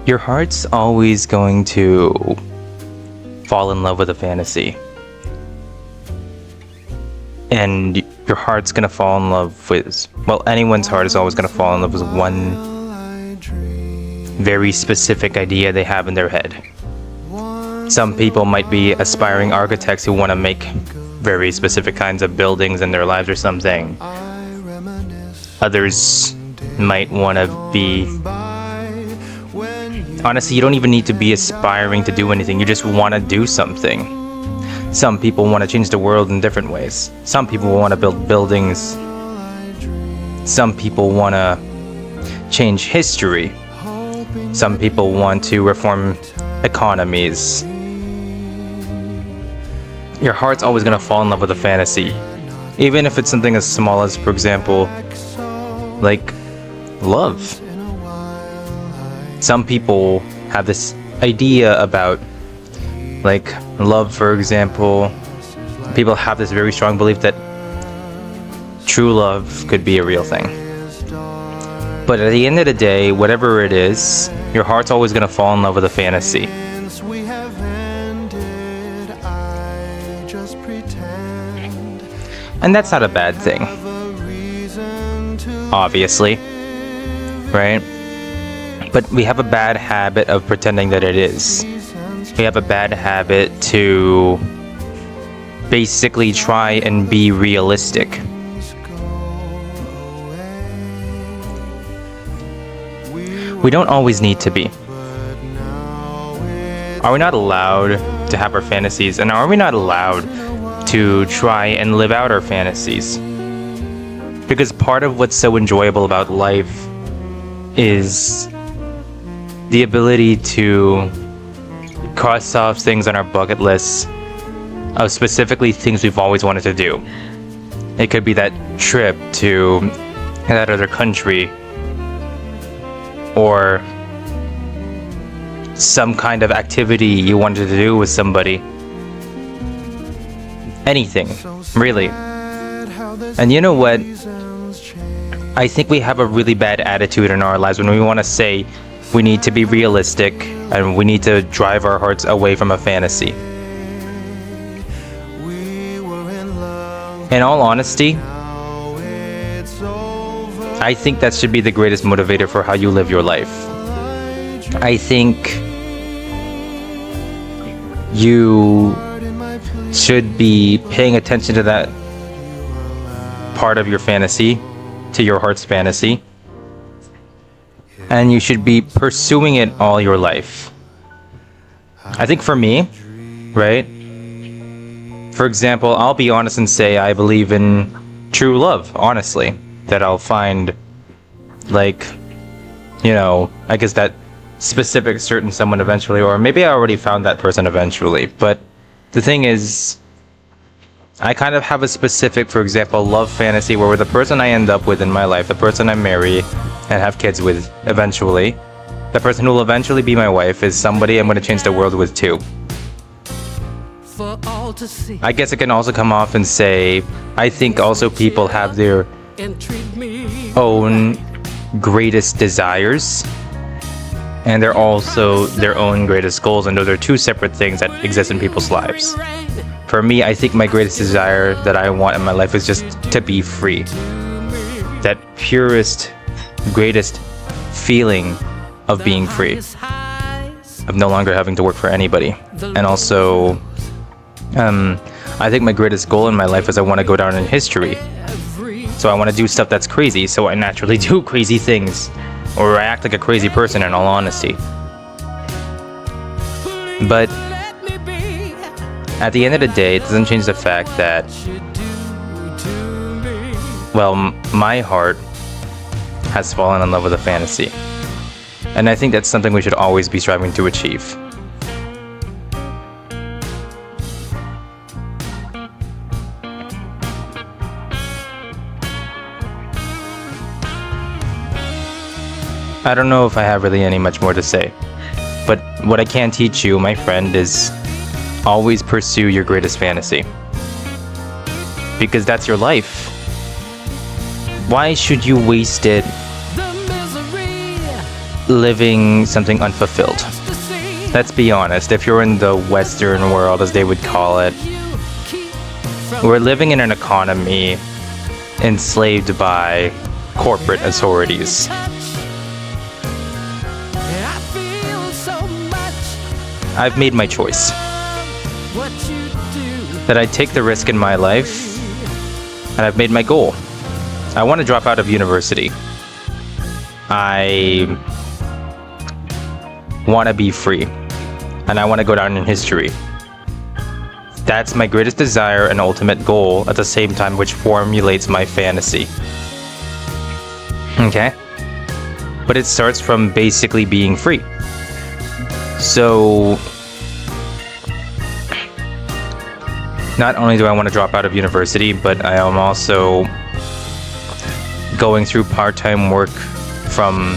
Your heart's always going to fall in love with a fantasy. And your heart's gonna fall in love with, well, anyone's heart is always gonna fall in love with one very specific idea they have in their head. Some people might be aspiring architects who want to make very specific kinds of buildings in their lives or something. Others might want to be... Honestly, you don't even need to be aspiring to do anything. You just want to do something. Some people want to change the world in different ways. Some people want to build buildings. Some people want to change history. Some people want to reform economies. Your heart's always going to fall in love with a fantasy. Even if it's something as small as, for example, like love. Some people have this idea about, like, love, for example. People have this very strong belief that true love could be a real thing. But at the end of the day, whatever it is, your heart's always going to fall in love with a fantasy. And that's not a bad thing. Obviously. Right? But we have a bad habit of pretending that it is. We have a bad habit to basically try and be realistic. We don't always need to be. Are we not allowed to have our fantasies? And are we not allowed to try and live out our fantasies? Because part of what's so enjoyable about life is the ability to cross off things on our bucket lists of specifically things we've always wanted to do. It could be that trip to that other country, or some kind of activity you wanted to do with somebody. Anything, really. And you know what? I think we have a really bad attitude in our lives when we want to say we need to be realistic and we need to drive our hearts away from a fantasy. In all honesty, I think that should be the greatest motivator for how you live your life. I think you should be paying attention to that part of your fantasy, to your heart's fantasy, and you should be pursuing it all your life. I think for me, right? For example, I'll be honest and say I believe in true love, honestly. That I'll find, like, you know, I guess that specific certain someone eventually, or maybe I already found that person eventually. But the thing is, I kind of have a specific, for example, love fantasy where the person I end up with in my life, the person I marry and have kids with eventually, the person who will eventually be my wife is somebody I'm going to change the world with too. I guess it can also come off and say, I think also people have their own greatest desires, and they're also their own greatest goals, and those are two separate things that exist in people's lives. For me, I think my greatest desire that I want in my life is just to be free. That purest, greatest feeling of being free. Of no longer having to work for anybody. And also, I think my greatest goal in my life is I want to go down in history. So I want to do stuff that's crazy, so I naturally do crazy things. Or I act like a crazy person, in all honesty. But at the end of the day, it doesn't change the fact that, well, my heart has fallen in love with a fantasy. And I think that's something we should always be striving to achieve. I don't know if I have really any much more to say, but what I can teach you, my friend, is always pursue your greatest fantasy. Because that's your life. Why should you waste it living something unfulfilled. Let's be honest, if you're in the Western world, as they would call it, we're living in an economy enslaved by corporate authorities. I've made my choice. That I take the risk in my life, and I've made my goal. I want to drop out of university. I want to be free, and I want to go down in history. That's my greatest desire and ultimate goal at the same time, which formulates my fantasy. Okay? But it starts from basically being free. So, not only do I want to drop out of university, but I am also going through part-time work from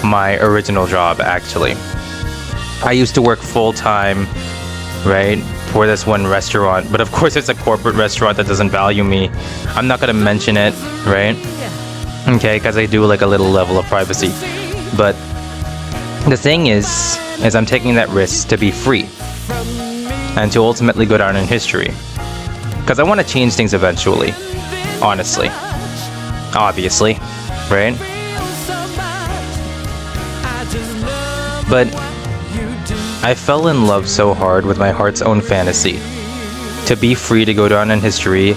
my original job, actually. I used to work full-time, right, for this one restaurant, but of course it's a corporate restaurant that doesn't value me. I'm not gonna mention it, right? Okay, because I do like a little level of privacy. But the thing is I'm taking that risk to be free and to ultimately go down in history. Because I want to change things eventually, honestly. Obviously, right? But I fell in love so hard with my heart's own fantasy to be free to go down in history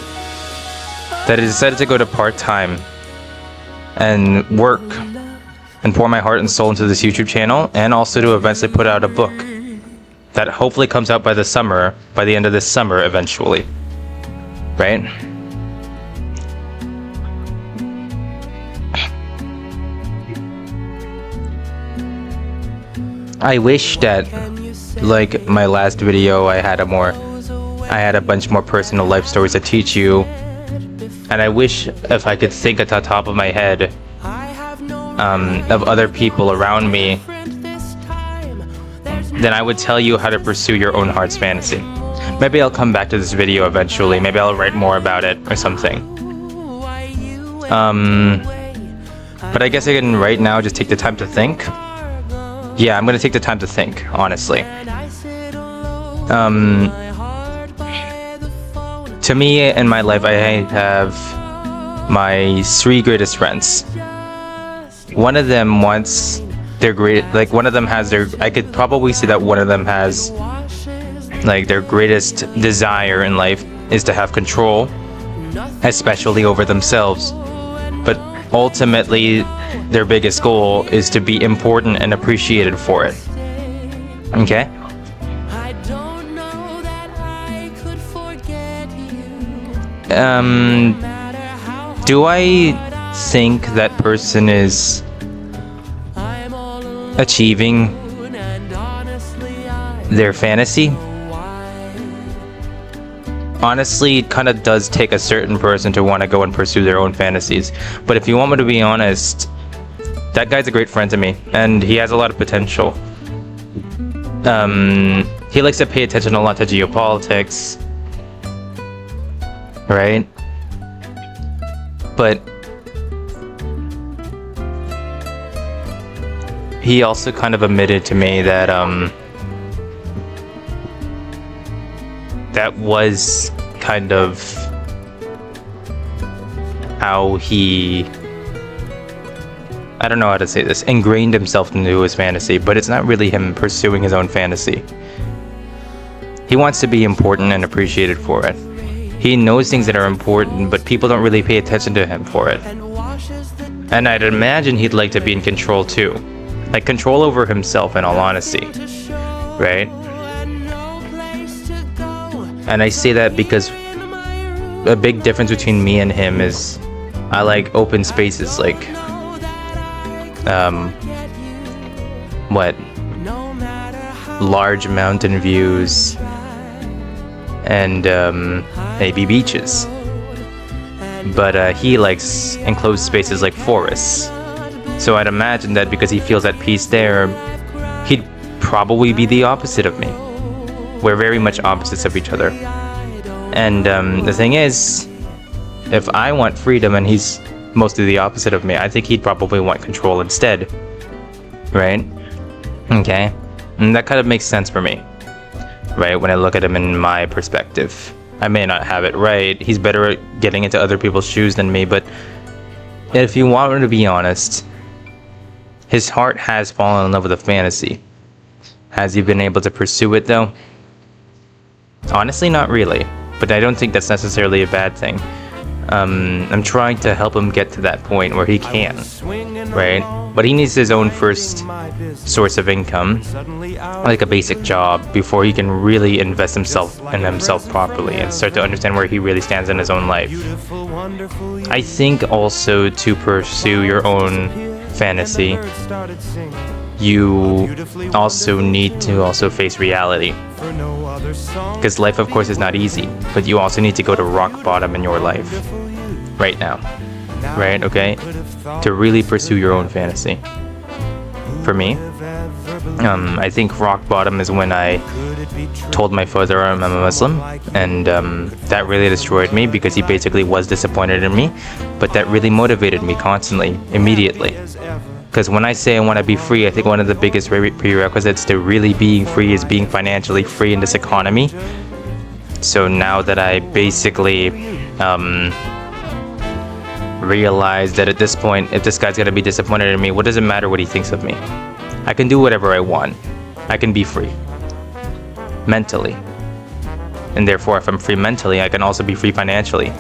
that I decided to go to part-time and work and pour my heart and soul into this YouTube channel, and also to eventually put out a book that hopefully comes out by the end of this summer eventually. Right? I wish that, like my last video, I had a bunch more personal life stories to teach you. And I wish if I could think at the top of my head of other people around me, then I would tell you how to pursue your own heart's fantasy. Maybe I'll come back to this video eventually. Maybe I'll write more about it or something. But I guess I can right now just take the time to think. Yeah, I'm gonna take the time to think, honestly. To me, in my life, I have my 3 greatest friends. One of them wants their I could probably say that one of them has, like, their greatest desire in life is to have control, especially over themselves. But ultimately, their biggest goal is to be important and appreciated for it. Okay? Do I think that person is achieving their fantasy? Honestly, it kind of does take a certain person to want to go and pursue their own fantasies. But if you want me to be honest, that guy's a great friend to me, and he has a lot of potential. He likes to pay attention a lot to geopolitics, right? But he also kind of admitted to me that that was kind of how he, I don't know how to say this, ingrained himself into his fantasy, but it's not really him pursuing his own fantasy. He wants to be important and appreciated for it. He knows things that are important, but people don't really pay attention to him for it. And I'd imagine he'd like to be in control too. Like, control over himself, in all honesty. Right? And I say that because a big difference between me and him is I like open spaces, like large mountain views and maybe beaches. But he likes enclosed spaces like forests. So I'd imagine that because he feels at peace there, he'd probably be the opposite of me. We're very much opposites of each other. And the thing is, if I want freedom and he's mostly the opposite of me, I think he'd probably want control instead. right? Okay, and that kind of makes sense for me, right? When I look at him in my perspective, I may not have it right. He's better at getting into other people's shoes than me, but if you want me to be honest, his heart has fallen in love with a fantasy. Has he been able to pursue it though? Honestly, not really, but I don't think that's necessarily a bad thing. I'm trying to help him get to that point where he can, right? But he needs his own first source of income, like a basic job, before he can really invest himself in himself properly and start to understand where he really stands in his own life. I think also to pursue your own fantasy, you also need to also face reality. Because life, of course, is not easy, but you also need to go to rock bottom in your life right now, right? Okay, to really pursue your own fantasy. For me, I think rock bottom is when I told my father I'm a Muslim, and that really destroyed me because he basically was disappointed in me, but that really motivated me constantly, immediately. Because when I say I want to be free, I think one of the biggest prerequisites to really being free is being financially free in this economy. So now that I basically realize that at this point, if this guy's going to be disappointed in me, what does it matter what he thinks of me? I can do whatever I want. I can be free. Mentally. And therefore, if I'm free mentally, I can also be free financially.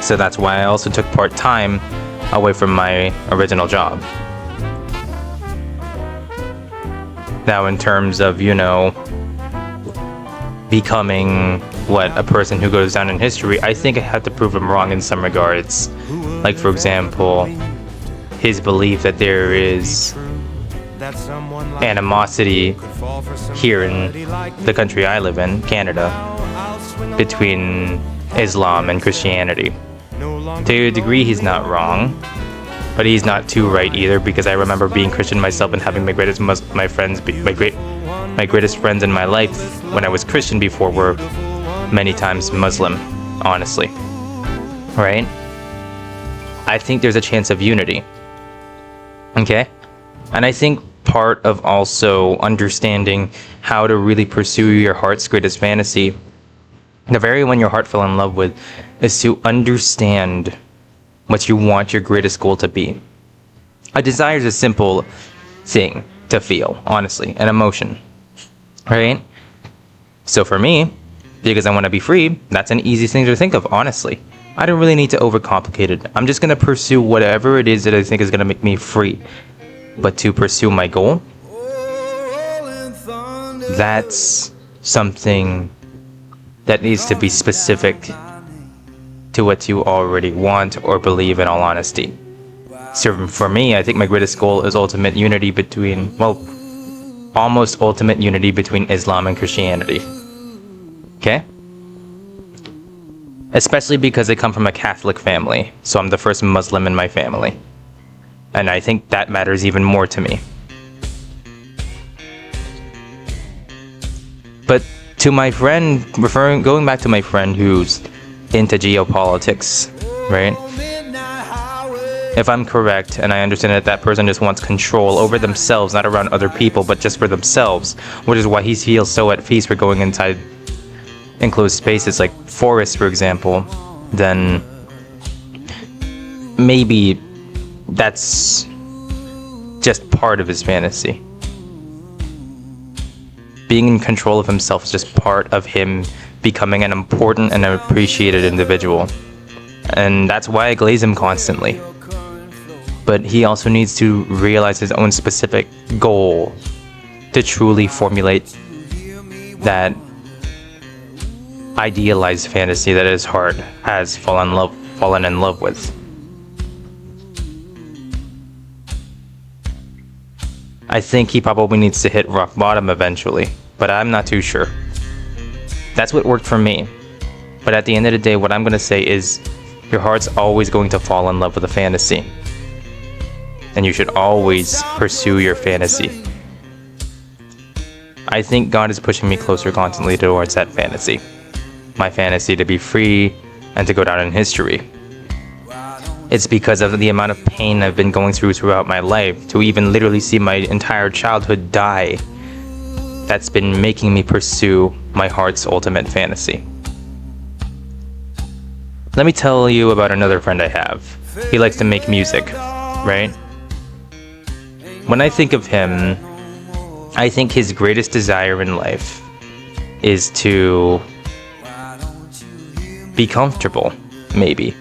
So that's why I also took part-time away from my original job. Now, in terms of, becoming a person who goes down in history, I think I have to prove him wrong in some regards. Like, for example, his belief that there is animosity here in the country I live in, Canada, between Islam and Christianity. To a degree, he's not wrong, but he's not too right either, because I remember being Christian myself and having my greatest friends in my life when I was Christian before were many times Muslim, honestly, right? I think there's a chance of unity, okay? And I think part of also understanding how to really pursue your heart's greatest fantasy, the very one your heart fell in love with, is to understand what you want your greatest goal to be. A desire is a simple thing to feel, honestly, an emotion, right? So for me, because I want to be free, that's an easy thing to think of, honestly. I don't really need to overcomplicate it. I'm just going to pursue whatever it is that I think is going to make me free. But to pursue my goal, that's something that needs to be specific to what you already want or believe, in all honesty. So for me, I think my greatest goal is ultimate unity between, almost ultimate unity between Islam and Christianity. Okay? Especially because I come from a Catholic family, so I'm the first Muslim in my family. And I think that matters even more to me. But to my friend, going back to my friend who's into geopolitics, right? If I'm correct, and I understand that that person just wants control over themselves, not around other people, but just for themselves, which is why he feels so at peace for going inside enclosed spaces like forests, for example, then maybe that's just part of his fantasy. Being in control of himself is just part of him becoming an important and appreciated individual. And that's why I glaze him constantly. But he also needs to realize his own specific goal to truly formulate that idealized fantasy that his heart has fallen in love with. I think he probably needs to hit rock bottom eventually, but I'm not too sure. That's what worked for me. But at the end of the day, what I'm going to say is your heart's always going to fall in love with a fantasy. And you should always pursue your fantasy. I think God is pushing me closer constantly towards that fantasy. My fantasy to be free and to go down in history. It's because of the amount of pain I've been going through throughout my life, to even literally see my entire childhood die, that's been making me pursue my heart's ultimate fantasy. Let me tell you about another friend I have. He likes to make music, right? When I think of him, I think his greatest desire in life is to be comfortable, maybe.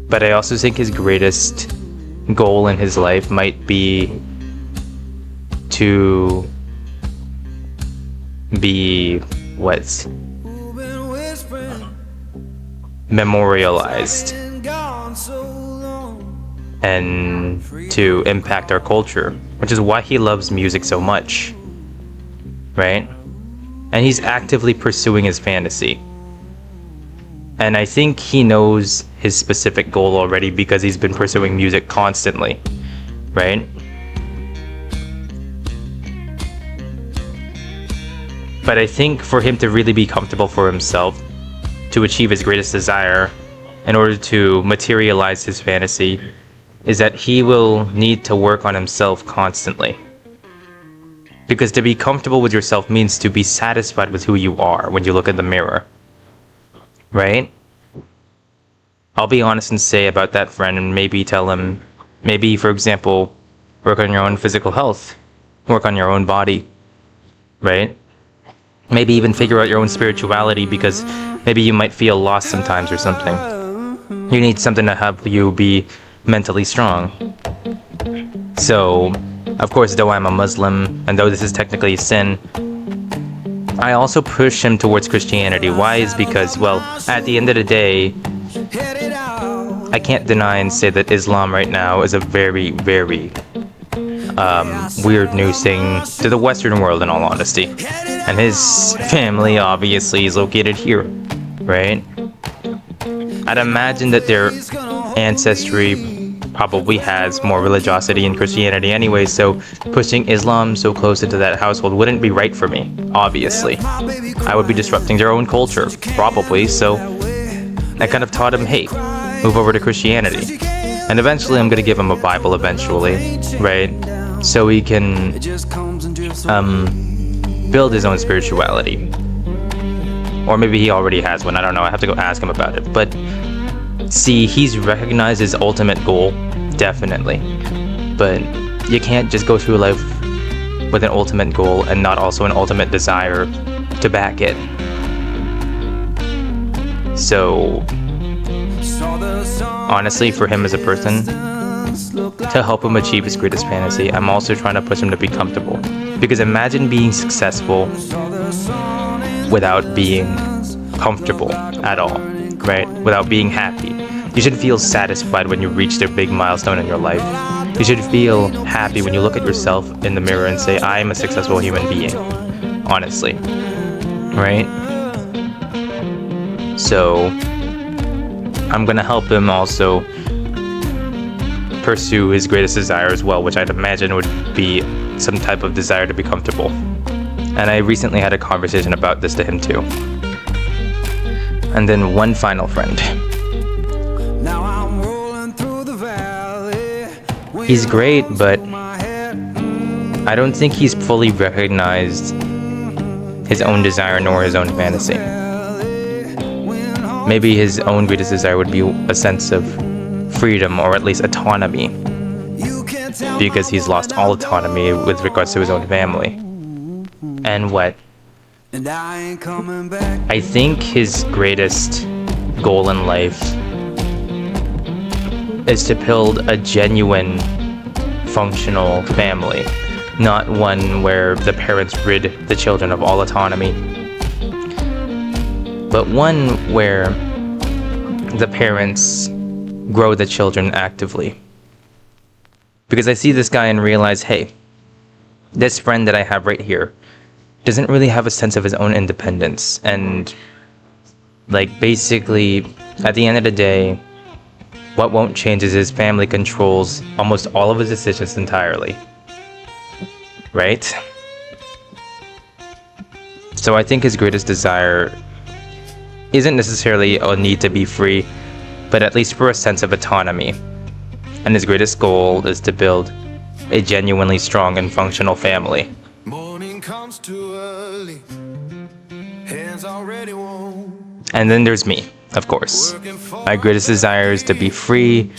But I also think his greatest goal in his life might be to be memorialized and to impact our culture, which is why he loves music so much, right? And he's actively pursuing his fantasy. And I think he knows his specific goal already because he's been pursuing music constantly, right? But I think for him to really be comfortable for himself, to achieve his greatest desire, in order to materialize his fantasy, is that he will need to work on himself constantly. Because to be comfortable with yourself means to be satisfied with who you are when you look in the mirror. Right? I'll be honest and say about that friend, and maybe tell him, maybe, for example, work on your own physical health, work on your own body, right? Maybe even figure out your own spirituality, because maybe you might feel lost sometimes or something. You need something to help you be mentally strong. So, of course, though I'm a Muslim, and though this is technically a sin, I also push him towards Christianity. Why? Is because, well, at the end of the day, I can't deny and say that Islam right now is a very, very weird new thing to the Western world, in all honesty. And his family obviously is located here, right? I'd imagine that their ancestry probably has more religiosity in Christianity anyway, so pushing Islam so close into that household wouldn't be right for me, obviously. I would be disrupting their own culture, probably, so I kind of taught him, hey, move over to Christianity. And eventually I'm going to give him a Bible eventually, right? So he can build his own spirituality. Or maybe he already has one, I don't know, I have to go ask him about it. But see, he's recognized his ultimate goal, definitely. But you can't just go through life with an ultimate goal and not also an ultimate desire to back it. So, honestly, for him as a person, to help him achieve his greatest fantasy, I'm also trying to push him to be comfortable. Because imagine being successful without being comfortable at all, right? Without being happy. You should feel satisfied when you reach a big milestone in your life. You should feel happy when you look at yourself in the mirror and say, I am a successful human being. Honestly. Right? So, I'm gonna help him also pursue his greatest desire as well, which I'd imagine would be some type of desire to be comfortable. And I recently had a conversation about this to him too. And then one final friend. He's great, but I don't think he's fully recognized his own desire nor his own fantasy. Maybe his own greatest desire would be a sense of freedom, or at least autonomy, because he's lost all autonomy with regards to his own family. And what? I think his greatest goal in life is to build a genuine, functional family, not one where the parents rid the children of all autonomy, but one where the parents grow the children actively. Because I see this guy and realize, hey, this friend that I have right here doesn't really have a sense of his own independence. And, like, basically, at the end of the day, what won't change is his family controls almost all of his decisions entirely. Right? So I think his greatest desire isn't necessarily a need to be free, but at least for a sense of autonomy. And his greatest goal is to build a genuinely strong and functional family. Morning comes too early, hands already warm. And then there's me, of course. My greatest desire is to be free,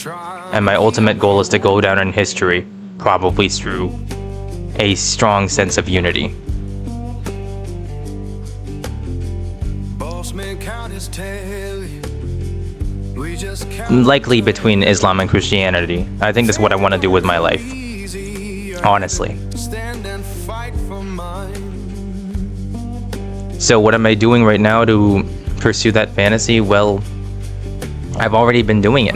and my ultimate goal is to go down in history, probably through a strong sense of unity. Bossman count his tally. We just count Likely between Islam and Christianity. I think that's what I want to do with my life, easy. honestly. Stand and fight for mine. So what am I doing right now to pursue that fantasy? Well, I've already been doing it.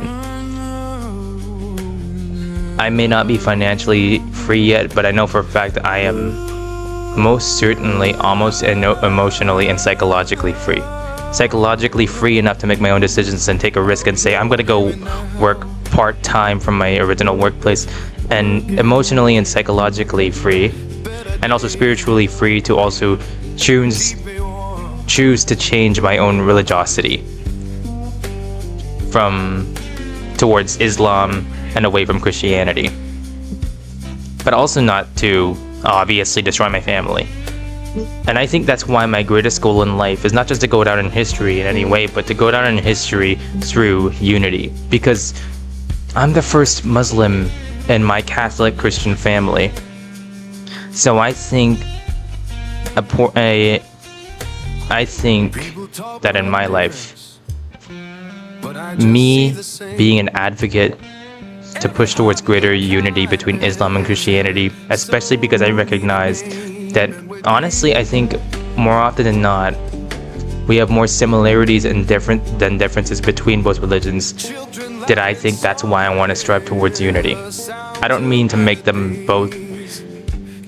I may not be financially free yet, but I know for a fact I am most certainly almost emotionally and psychologically free. Psychologically free enough to make my own decisions and take a risk and say, I'm going to go work part-time from my original workplace, and emotionally and psychologically free, and also spiritually free to also choose to change my own religiosity towards Islam and away from Christianity. But also not to obviously destroy my family. And I think that's why my greatest goal in life is not just to go down in history in any way, but to go down in history through unity. Because I'm the first Muslim in my Catholic Christian family. So I think that in my life, me being an advocate to push towards greater unity between Islam and Christianity, especially because I recognize that, honestly, I think more often than not, we have more similarities and than differences between both religions, that I think that's why I want to strive towards unity. I don't mean to make them both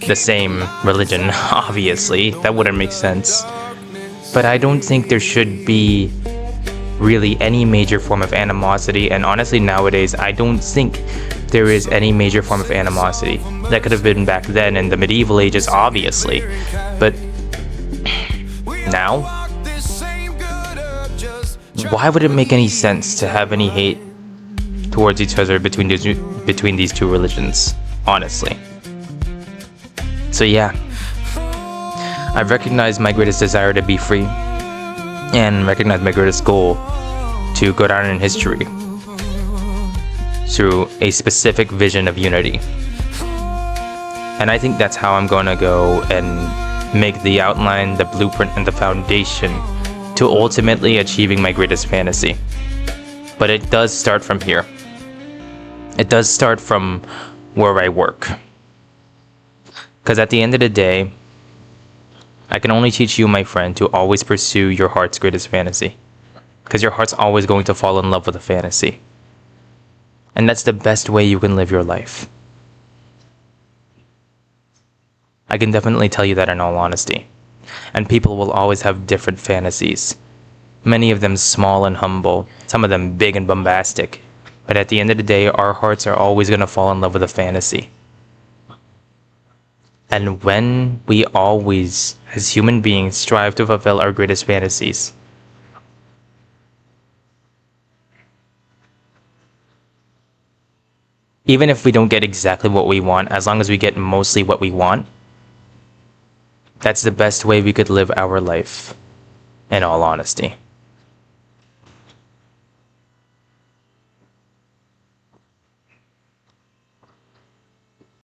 the same religion, obviously, that wouldn't make sense. But I don't think there should be really any major form of animosity, and honestly nowadays I don't think there is any major form of animosity. That could have been back then in the medieval ages, obviously, but now, why would it make any sense to have any hate towards each other between these two religions, honestly? So yeah, I've recognized my greatest desire to be free, and recognize my greatest goal to go down in history through a specific vision of unity. And I think that's how I'm going to go and make the outline, the blueprint, and the foundation to ultimately achieving my greatest fantasy. But it does start from here. It does start from where I work. Because at the end of the day, I can only teach you, my friend, to always pursue your heart's greatest fantasy. Because your heart's always going to fall in love with a fantasy. And that's the best way you can live your life. I can definitely tell you that in all honesty. And people will always have different fantasies. Many of them small and humble, some of them big and bombastic. But at the end of the day, our hearts are always going to fall in love with a fantasy. And when we always, as human beings, strive to fulfill our greatest fantasies, even if we don't get exactly what we want, as long as we get mostly what we want, that's the best way we could live our life, in all honesty.